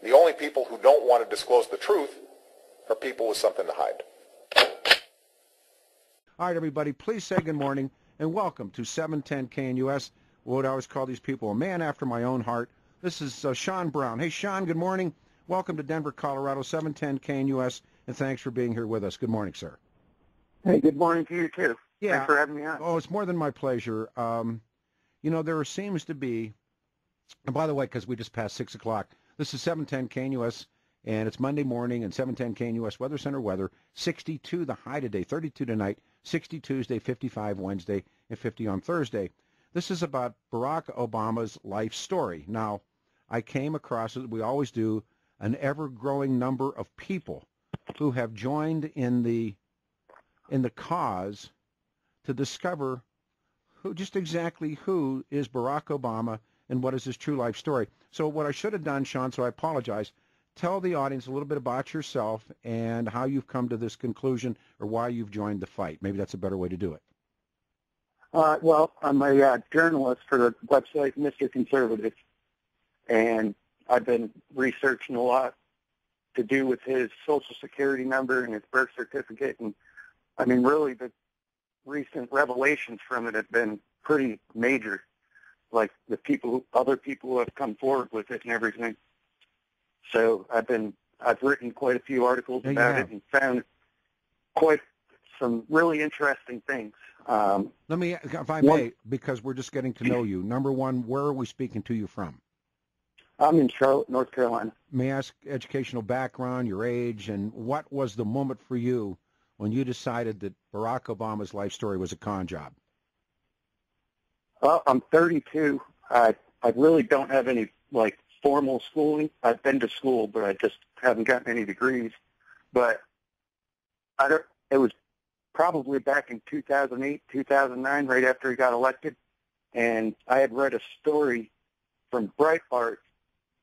The only people who don't want to disclose the truth are people with something to hide. All right, everybody, please say good morning and welcome to 710 KNUS, what I always call these people, a man after my own heart. This is Sean Brown. Hey, Sean, good morning. Welcome to Denver, Colorado, 710 KNUS, and thanks for being here with us. Good morning, sir. Hey, good morning to you, too. Yeah. Thanks for having me on. Oh, it's more than my pleasure. You know, there seems to be, and by the way, because we just passed 6 o'clock, this is 710 KNUS, and it's Monday morning, and 710 KNUS Weather Center weather, 62 the high today, 32 tonight, 60 Tuesday, 55 Wednesday, and 50 on Thursday. This is about Barack Obama's life story. Now, I came across, as we always do, an ever-growing number of people who have joined in the cause to discover just exactly who is Barack Obama and what is his true life story. So what I should have done, Sean, so I apologize, tell the audience a little bit about yourself and how you've come to this conclusion or why you've joined the fight. Maybe that's a better way to do it. Well, I'm a journalist for the website Mr. Conservative, and I've been researching a lot to do with his Social Security number and his birth certificate. And, I mean, really, the recent revelations from it have been pretty major, like the other people who have come forward with it and everything. So I've written quite a few articles about it and found quite some really interesting things. Let me, if I may, because we're just getting to know you. Number one, where are we speaking to you from? I'm in Charlotte, North Carolina. May I ask educational background, your age, and what was the moment for you when you decided that Barack Obama's life story was a con job? Well, I'm 32. I really don't have any, formal schooling. I've been to school, but I just haven't gotten any degrees. But it was probably back in 2008, 2009, right after he got elected, and I had read a story from Breitbart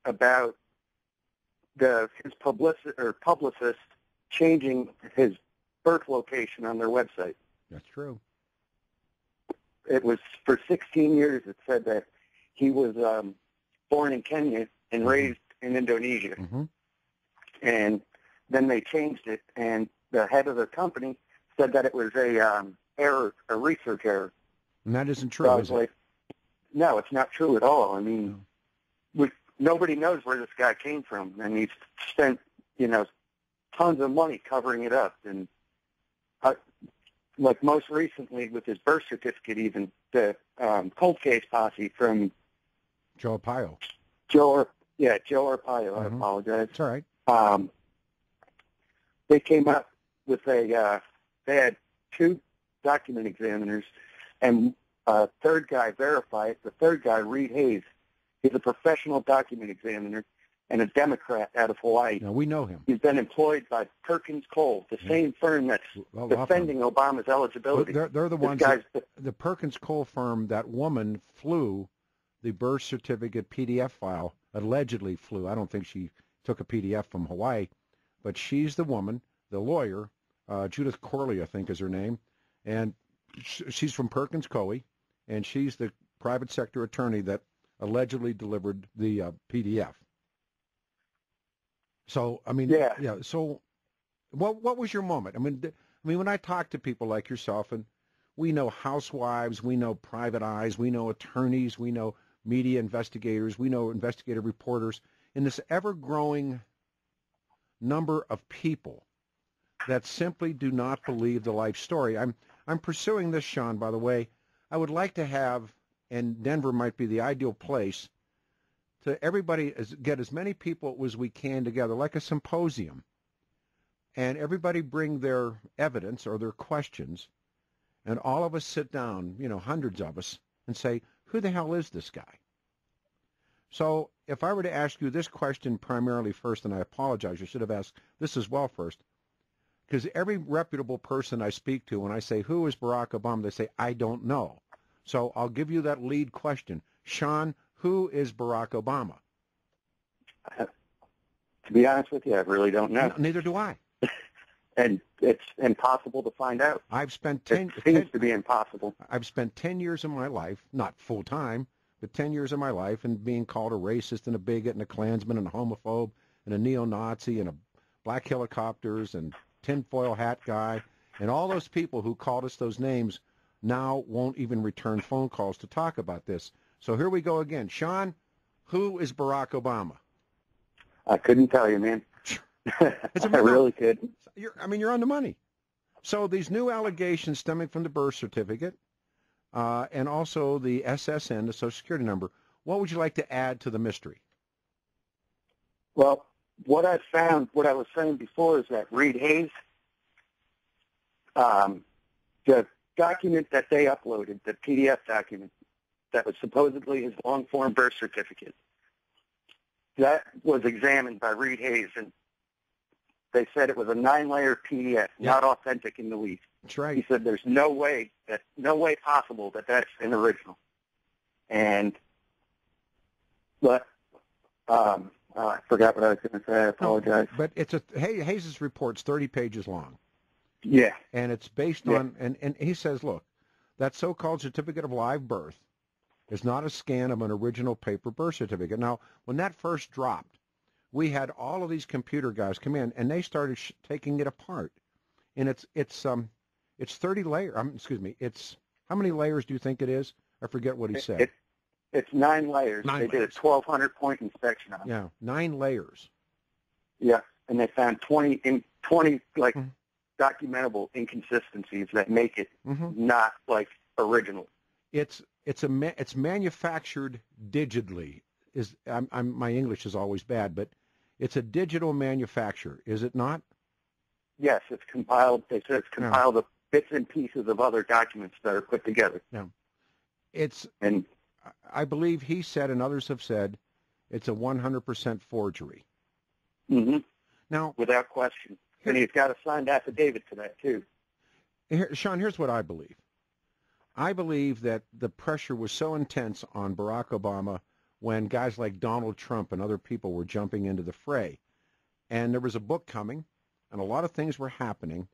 about his publicist changing his birth location on their website. That's true. It was for 16 years. It said that he was born in Kenya and raised in Indonesia. Mm-hmm. And then they changed it, and the head of the company said that it was a research error. And that isn't true, so is it? No, it's not true at all. I mean, nobody knows where this guy came from, and he's spent, tons of money covering it up. And most recently with his birth certificate, even the cold case posse from Joe Arpaio. Joe Arpaio. I apologize. It's all right. They came up with they had two document examiners, and a third guy verify it. The third guy, Reed Hayes, he's a professional document examiner and a Democrat out of Hawaii. Now, we know him. He's been employed by Perkins Coie, the same firm that's defending Obama's eligibility. Well, they're the ones, the Perkins Coie firm, that woman flew the birth certificate PDF file, allegedly flew. I don't think she took a PDF from Hawaii, but she's the woman, the lawyer, Judith Corley, I think is her name, and she's from Perkins Coie, and she's the private sector attorney that allegedly delivered the PDF. So, I mean, yeah. So, what was your moment? I mean, when I talk to people like yourself, and we know housewives, we know private eyes, we know attorneys, we know media investigators, we know investigative reporters, in this ever-growing number of people that simply do not believe the life story. I'm pursuing this, Sean, by the way. I would like to have, and Denver might be the ideal place, to everybody get as many people as we can together, like a symposium, and everybody bring their evidence or their questions, and all of us sit down, hundreds of us, and say, who the hell is this guy? So if I were to ask you this question primarily first, and I apologize, I should have asked this as well first, because every reputable person I speak to, when I say, who is Barack Obama, they say, I don't know. So I'll give you that lead question. Sean, who is Barack Obama? To be honest with you, I really don't know. Neither do I. And it's impossible to find out. It seems to be impossible. I've spent 10 years of my life, not full-time, but 10 years of my life, and being called a racist and a bigot and a Klansman and a homophobe and a neo-Nazi and a black helicopters and tinfoil hat guy and all those people who called us those names now won't even return phone calls to talk about this. So here we go again. Sean, who is Barack Obama? I couldn't tell you, man. I really couldn't. You're on the money. So these new allegations stemming from the birth certificate and also the SSN, the Social Security number, what would you like to add to the mystery? Well, what I found, what I was saying before, is that Reed Hayes, the document that they uploaded, the PDF document that was supposedly his long-form birth certificate, that was examined by Reed Hayes, and they said it was a 9-layer PDF, not authentic in the least. That's right. He said there's no way possible that that's an original. I forgot what I was going to say. I apologize. But Hayes' report's 30 pages long. Yeah. And it's based on, and he says, look, that so-called certificate of live birth is not a scan of an original paper birth certificate. Now, when that first dropped, we had all of these computer guys come in, and they started taking it apart. And it's 30 layers. It's how many layers do you think it is? I forget what he said. It's 9 layers. They did a 1,200-point inspection on it. Yeah, 9 layers. Yeah, and they found 20 documentable inconsistencies that make it not like original. It's manufactured digitally. My English is always bad, but it's a digital manufacture, is it not? Yes, it's compiled. They said it's compiled of bits and pieces of other documents that are put together. Yeah. I believe he said, and others have said, it's a 100% forgery. Mm-hmm. Now, without question. And he's got a signed affidavit to that, too. Sean, here's what I believe. I believe that the pressure was so intense on Barack Obama when guys like Donald Trump and other people were jumping into the fray. And there was a book coming, and a lot of things were happening.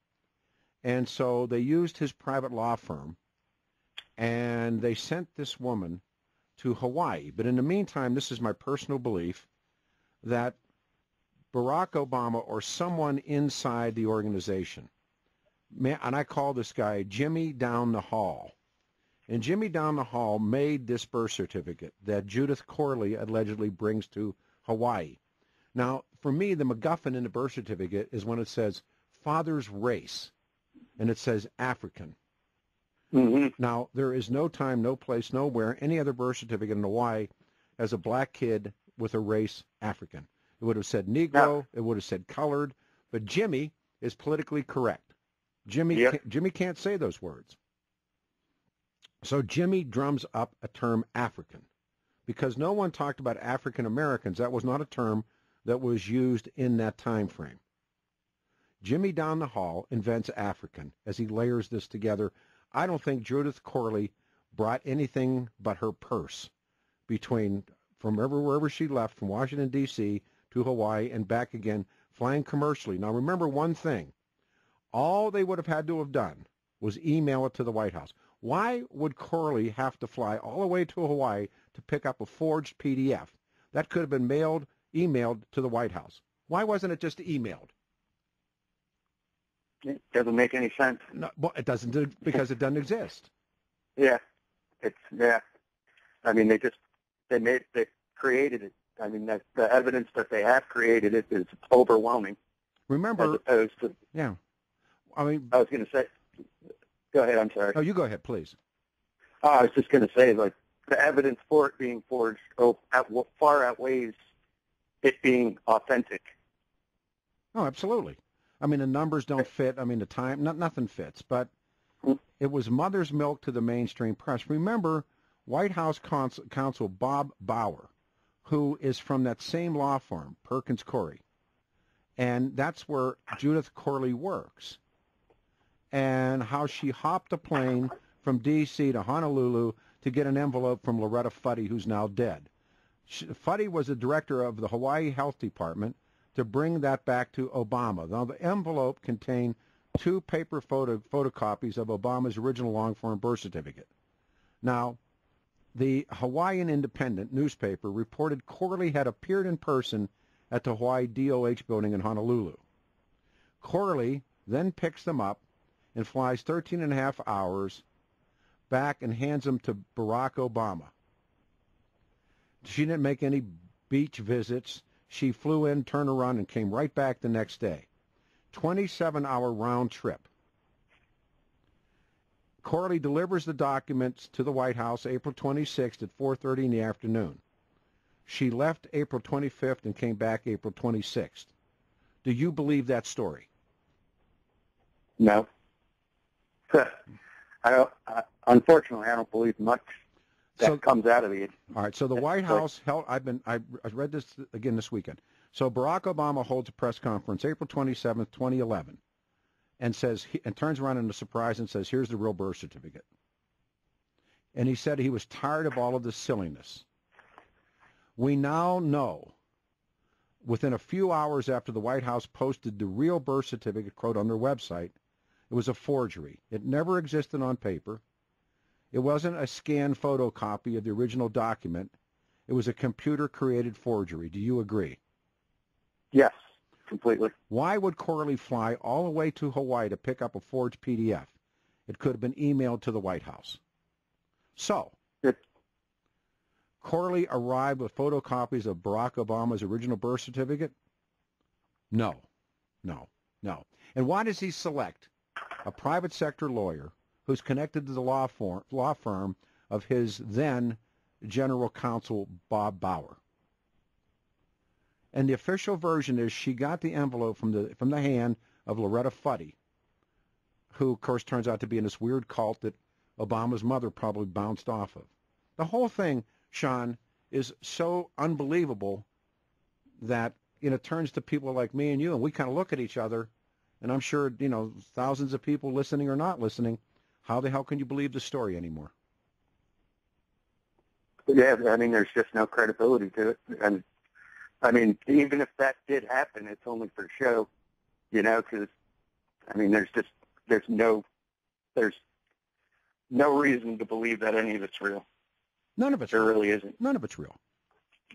And so they used his private law firm, and they sent this woman to Hawaii. But in the meantime, this is my personal belief, that Barack Obama or someone inside the organization, and I call this guy Jimmy Down the Hall, and Jimmy Down the Hall made this birth certificate that Judith Corley allegedly brings to Hawaii. Now, for me, the MacGuffin in the birth certificate is when it says father's race, and it says African. Mm-hmm. Now, there is no time, no place, nowhere, any other birth certificate in Hawaii as a black kid with a race African. It would have said Negro, it would have said colored, but Jimmy is politically correct. Jimmy can't say those words. So Jimmy drums up a term African because no one talked about African Americans. That was not a term that was used in that time frame. Jimmy Down the Hall invents African as he layers this together. I don't think Judith Corley brought anything but her purse from wherever she left, from Washington, D.C. to Hawaii and back again, flying commercially. Now, remember one thing. All they would have had to have done was email it to the White House. Why would Corley have to fly all the way to Hawaii to pick up a forged PDF? That could have been emailed to the White House. Why wasn't it just emailed? It doesn't make any sense. No, well, it doesn't because it doesn't exist. Yeah, I mean, they created it. I mean, the evidence that they have created it is overwhelming. Remember, as opposed to I mean, I was going to say. Go ahead. I'm sorry. Oh, you go ahead, please. I was just going to say, like, the evidence for it being forged far outweighs it being authentic. Oh, absolutely. I mean, the numbers don't fit. I mean, the time, nothing fits. But it was mother's milk to the mainstream press. Remember, White House counsel Bob Bauer, who is from that same law firm, Perkins Coie, and that's where Judith Corley works, and how she hopped a plane from D.C. to Honolulu to get an envelope from Loretta Fuddy, who's now dead. Fuddy was the director of the Hawaii Health Department, to bring that back to Obama. Now, the envelope contained 2 paper photocopies of Obama's original long-form birth certificate. Now, the Hawaiian Independent newspaper reported Corley had appeared in person at the Hawaii DOH building in Honolulu. Corley then picks them up and flies 13 and a half hours back and hands them to Barack Obama. She didn't make any beach visits. She flew in, turned around, and came right back the next day. 27-hour round trip. Corley delivers the documents to the White House April 26th at 4:30 in the afternoon. She left April 25th and came back April 26th. Do you believe that story? No. Unfortunately, I don't believe much that comes out of it. All right, so the White House held, I read this again this weekend. So Barack Obama holds a press conference April 27th, 2011, and turns around in a surprise and says, here's the real birth certificate. And he said he was tired of all of this silliness. We now know, within a few hours after the White House posted the real birth certificate, quote, on their website, it was a forgery. It never existed on paper. It wasn't a scanned photocopy of the original document. It was a computer-created forgery. Do you agree? Yes, completely. Why would Corley fly all the way to Hawaii to pick up a forged PDF? It could have been emailed to the White House. So, Corley arrived with photocopies of Barack Obama's original birth certificate? No. And why does he select a private sector lawyer who's connected to the law firm of his then general counsel, Bob Bauer? And the official version is she got the envelope from the hand of Loretta Fuddy, who, of course, turns out to be in this weird cult that Obama's mother probably bounced off of. The whole thing, Sean, is so unbelievable that it turns to people like me and you, and we kind of look at each other, and I'm sure, thousands of people listening or not listening, how the hell can you believe the story anymore? Yeah, there's just no credibility to it. And, even if that did happen, it's only for show, because, there's no reason to believe that any of it's real. None of it's real. There really isn't. None of it's real.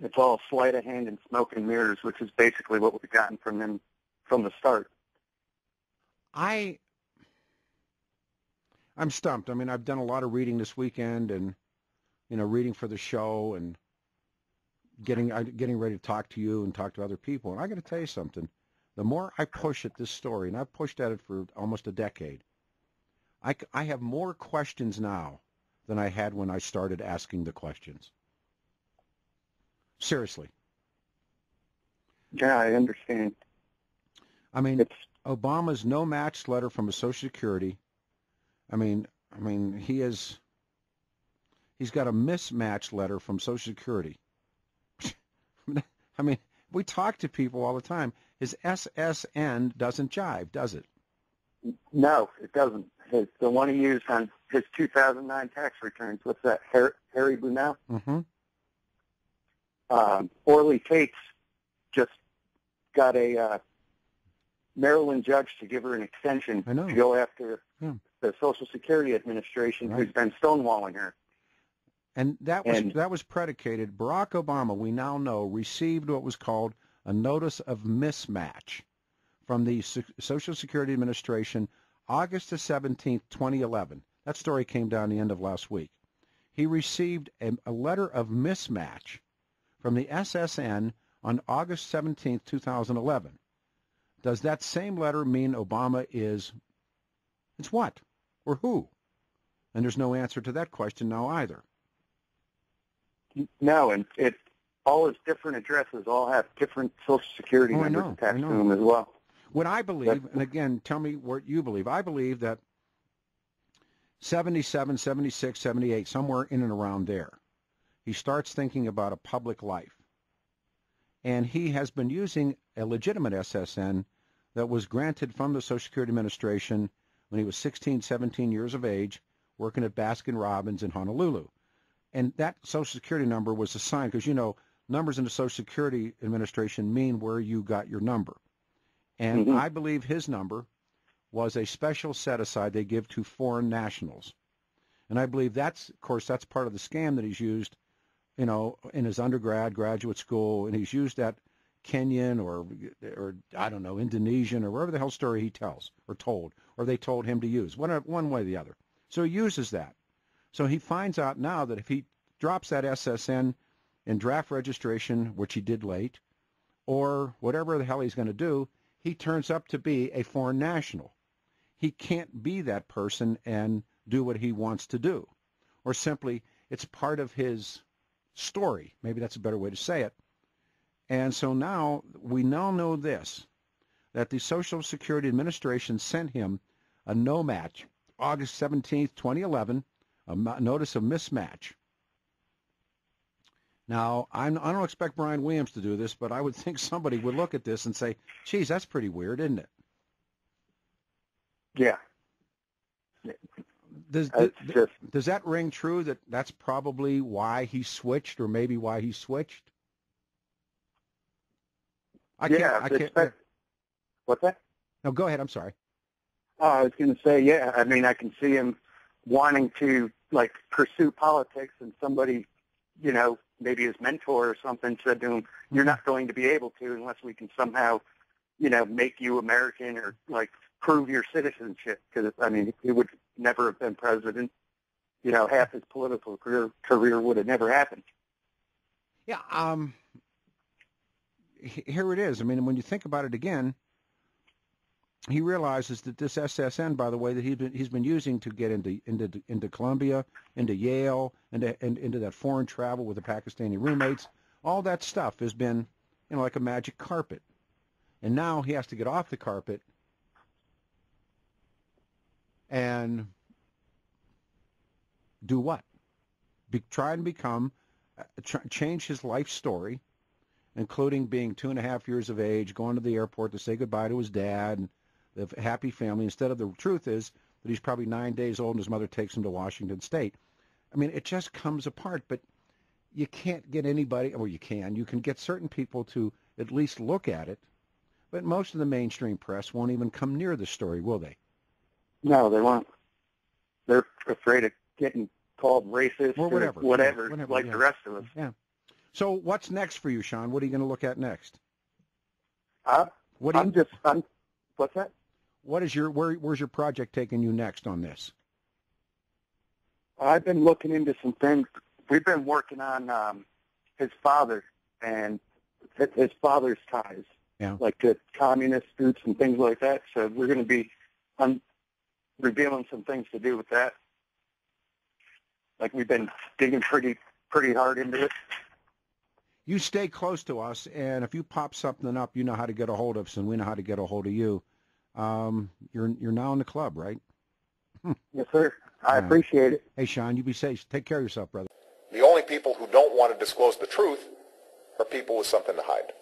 It's all sleight of hand and smoke and mirrors, which is basically what we've gotten from them from the start. I'm stumped. I've done a lot of reading this weekend and, reading for the show and getting ready to talk to you and talk to other people. And I got to tell you something. The more I push at this story, and I've pushed at it for almost a decade, I have more questions now than I had when I started asking the questions. Seriously. Yeah, I understand. Obama's no-match letter from his Social Security. He's got a mismatched letter from Social Security. We talk to people all the time. His SSN doesn't jive, does it? No, it doesn't. The one he used on his 2009 tax returns, what's that, Harry Brunel? Mm-hmm. Orly Tates just got a Maryland judge to give her an extension to go after the Social Security Administration, who's been stonewalling her. And that was predicated. Barack Obama, we now know, received what was called a notice of mismatch from the Social Security Administration August the 17th, 2011. That story came down the end of last week. He received a letter of mismatch from the SSN on August 17th, 2011. Does that same letter mean Obama is, it's what? Or who? And there's no answer to that question now either. No, and all his different addresses all have different Social Security numbers attached to them as well. What I believe, and again, tell me what you believe, I believe that 77, 76, 78, somewhere in and around there, he starts thinking about a public life. And he has been using a legitimate SSN that was granted from the Social Security Administration when he was 16, 17 years of age, working at Baskin-Robbins in Honolulu. And that Social Security number was assigned, because, numbers in the Social Security Administration mean where you got your number. And I believe his number was a special set-aside they give to foreign nationals. And I believe that's part of the scam that he's used, in his undergrad, graduate school, and he's used that Kenyan or I don't know, Indonesian or whatever the hell story he tells or told, or they told him to use, one way or the other. So he uses that. So he finds out now that if he drops that SSN in draft registration, which he did late, or whatever the hell he's going to do, he turns up to be a foreign national. He can't be that person and do what he wants to do. Or simply, it's part of his story. Maybe that's a better way to say it. And so now, we now know this, that the Social Security Administration sent him a no match, August 17th, 2011, a notice of mismatch. Now, I don't expect Brian Williams to do this, but I would think somebody would look at this and say, geez, that's pretty weird, isn't it? Yeah. Does that ring true that that's probably why he switched, or maybe why he switched? I can't. What's that? No, go ahead. I'm sorry. I was going to say, yeah. I mean, I can see him wanting to pursue politics, and somebody, maybe his mentor or something said to him, "You're not going to be able to unless we can somehow, make you American or prove your citizenship." Because I mean, he would never have been president. Half his political career would have never happened. Yeah. Here it is. I mean, when you think about it again, he realizes that this SSN, by the way, that he's been using to get into Columbia, into Yale, and into that foreign travel with the Pakistani roommates, all that stuff has been, like a magic carpet. And now he has to get off the carpet and do what? Try and become, change his life story, including being 2.5 years of age, going to the airport to say goodbye to his dad, and the happy family, instead of the truth is that he's probably 9 days old and his mother takes him to Washington State. I mean, it just comes apart, but you can't get anybody, or you can get certain people to at least look at it, but most of the mainstream press won't even come near the story, will they? No, they won't. They're afraid of getting called racist or whatever, the rest of us. Yeah. So what's next for you, Sean? What are you going to look at next? What's that? Where's your project taking you next on this? I've been looking into some things. We've been working on his father and his father's ties, to communist groups and things like that. So we're going to be revealing some things to do with that. We've been digging pretty hard into it. You stay close to us, and if you pop something up, you know how to get a hold of us, and we know how to get a hold of you. You're now in the club, right? Yes, sir. I appreciate it. Hey, Sean, you be safe. Take care of yourself, brother. The only people who don't want to disclose the truth are people with something to hide.